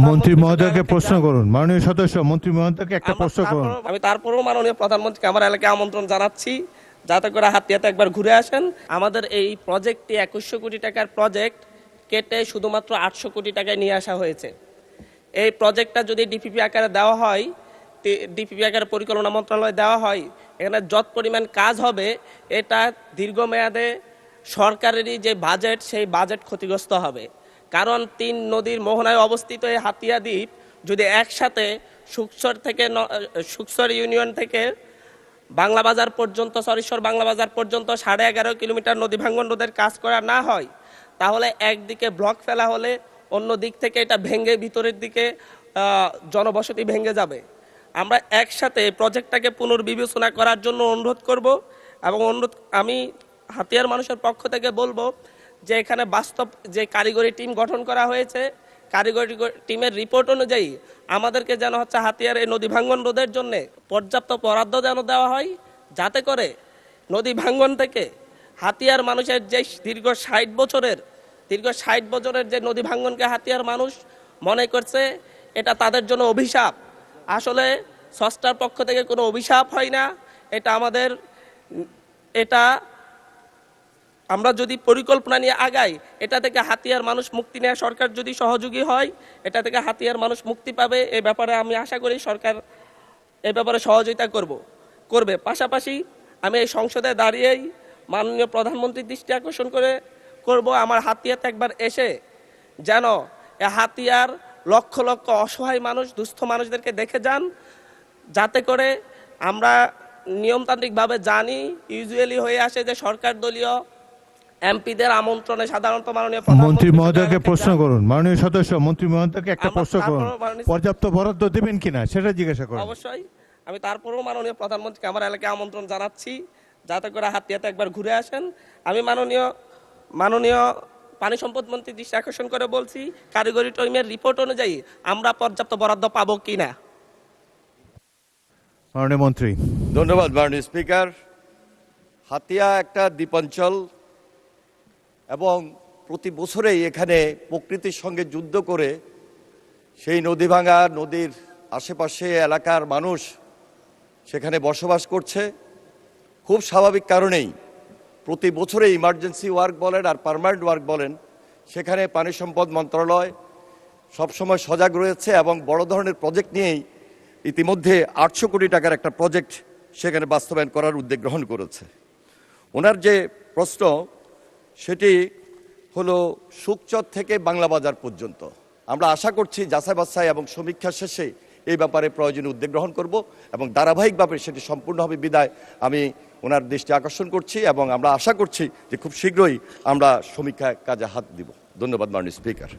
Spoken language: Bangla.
মন্ত্রী মহোদয়কে প্রশ্ন করুন। মাননীয় সদস্য মন্ত্রী মহোদয়কে একটা প্রশ্ন করুন। আমি তারপরেও মাননীয় প্রধানমন্ত্রীকে আমার এলাকায় আমন্ত্রণ জানাচ্ছি, যাতে করে হাতিয়াতে একবার ঘুরে আসেন। আমাদের এই প্রজেক্টটি 2100 কোটি টাকার প্রজেক্ট কেটে শুধুমাত্র 800 কোটি টাকায় নিয়ে আসা হয়েছে। এই প্রজেক্টটা যদি ডিপিপি আকারে দেওয়া হয়, ডিপিপি আকারে পরিকল্পনা মন্ত্রণালয়ে দেওয়া হয়, এখানে যত পরিমাণ কাজ হবে এটা দীর্ঘমেয়াদে সরকারেরই যে বাজেট, সেই বাজেট ক্ষতিগ্রস্ত হবে। কারণ 3 নদীর মোহনায় অবস্থিত এই হাতিয়া দ্বীপ যদি একসাথে সুকসর ইউনিয়ন থেকে বাংলা বাজার পর্যন্ত, সরিশ্বর বাংলা বাজার পর্যন্ত 11.5 কিলোমিটার নদী ভাঙ্গন রোধের কাজ করা না হয়, তাহলে একদিকে ব্লক ফেলা হলে অন্য দিক থেকে এটা ভেঙে ভিতরের দিকে জনবসতি ভেঙে যাবে। আমরা একসাথে এই প্রজেক্টটাকে পুনর্বিবেচনা করার জন্য অনুরোধ করব এবং আমি হাতিয়ার মানুষের পক্ষ থেকে বলবো যে এখানে বাস্তব যে কারিগরি টিম গঠন করা হয়েছে, কারিগরি টিমের রিপোর্ট অনুযায়ী আমাদেরকে যেন হাতিয়ার এই নদী ভাঙ্গন রোধের জন্য পর্যাপ্ত বরাদ্দ যেন দেওয়া হয়, যাতে করে নদী ভাঙ্গন থেকে হাতিয়ার মানুষের যে দীর্ঘ 60 বছরের যে নদী ভাঙ্গনকে হাতিয়ার মানুষ মনে করছে এটা তাদের জন্য অভিশাপ। আসলে স্রষ্টার পক্ষ থেকে কোনো অভিশাপ হয় না, এটা আমরা যদি পরিকল্পনা নিয়ে আগাই, এটা থেকে হাতিয়ার মানুষ মুক্তি নেয়। সরকার যদি সহযোগী হয়, এটা থেকে হাতিয়ার মানুষ মুক্তি পাবে। এই ব্যাপারে আমি আশা করি সরকার এই ব্যাপারে সহযোগিতা করবে। পাশাপাশি আমি এই সংসদে দাঁড়িয়েই মাননীয় প্রধানমন্ত্রীর দৃষ্টি আকর্ষণ করব আমার হাতিয়াতে একবার এসে যেন হাতিয়ার লক্ষ লক্ষ অসহায় মানুষ, দুস্থ মানুষদেরকে দেখে যান, যাতে করে আমরা নিয়মতান্ত্রিকভাবে জানি ইউজুয়ালি হয়ে আসে যে সরকার দলীয় এমপিদের আমন্ত্রণে সাধারণত মাননীয় মন্ত্রী মহোদয়কে প্রশ্ন করুন। মাননীয় সদস্য মন্ত্রী মহোদয়কে একটা প্রশ্ন করুন, পর্যাপ্ত বরাদ্দ দেবেন কিনা সেটা জিজ্ঞাসা করুন। অবশ্যই আমি তারপরেও মাননীয় প্রধানমন্ত্রীকে আমার এলাকায় আমন্ত্রণ জানাচ্ছি, যাতে করে হাতিয়াতে একবার ঘুরে আসেন। আমি মাননীয় পানি সম্পদ মন্ত্রীর দৃষ্টি আকর্ষণ করে বলছি, কারিগরি টিমের রিপোর্ট অনুযায়ী আমরা পর্যাপ্ত বরাদ্দ পাবো কিনা। মাননীয় মন্ত্রী। ধন্যবাদ মাননীয় স্পিকার। হাতিয়া একটা দ্বীপাঞ্চল এবং প্রতি বছরেই এখানে প্রকৃতির সঙ্গে যুদ্ধ করে সেই নদী ভাঙা নদীর আশেপাশে এলাকার মানুষ সেখানে বসবাস করছে। খুব স্বাভাবিক কারণেই প্রতি বছরে ইমার্জেন্সি ওয়ার্ক বলেন আর পার্মানেন্ট ওয়ার্ক বলেন, সেখানে পানি সম্পদ মন্ত্রণালয় সবসময় সজাগ রয়েছে এবং বড় ধরনের প্রজেক্ট নিয়েই ইতিমধ্যে 800 কোটি টাকার একটা প্রজেক্ট সেখানে বাস্তবায়ন করার উদ্যোগ গ্রহণ করেছে। ওনার যে প্রশ্ন সেটি হলো সুকচর থেকে বাংলা বাজার পর্যন্ত। আমরা আশা করছি যাচাই বাছাই এবং সমীক্ষা শেষে এই ব্যাপারে প্রয়োজনীয় উদ্যোগ গ্রহণ করব এবং ধারাবাহিকভাবে সেটি সম্পূর্ণভাবে বিদায় আমি ওনার দৃষ্টি আকর্ষণ করছি এবং আমরা আশা করছি যে খুব শীঘ্রই আমরা সমীক্ষা কাজে হাত দিব। ধন্যবাদ মাননীয় স্পিকার।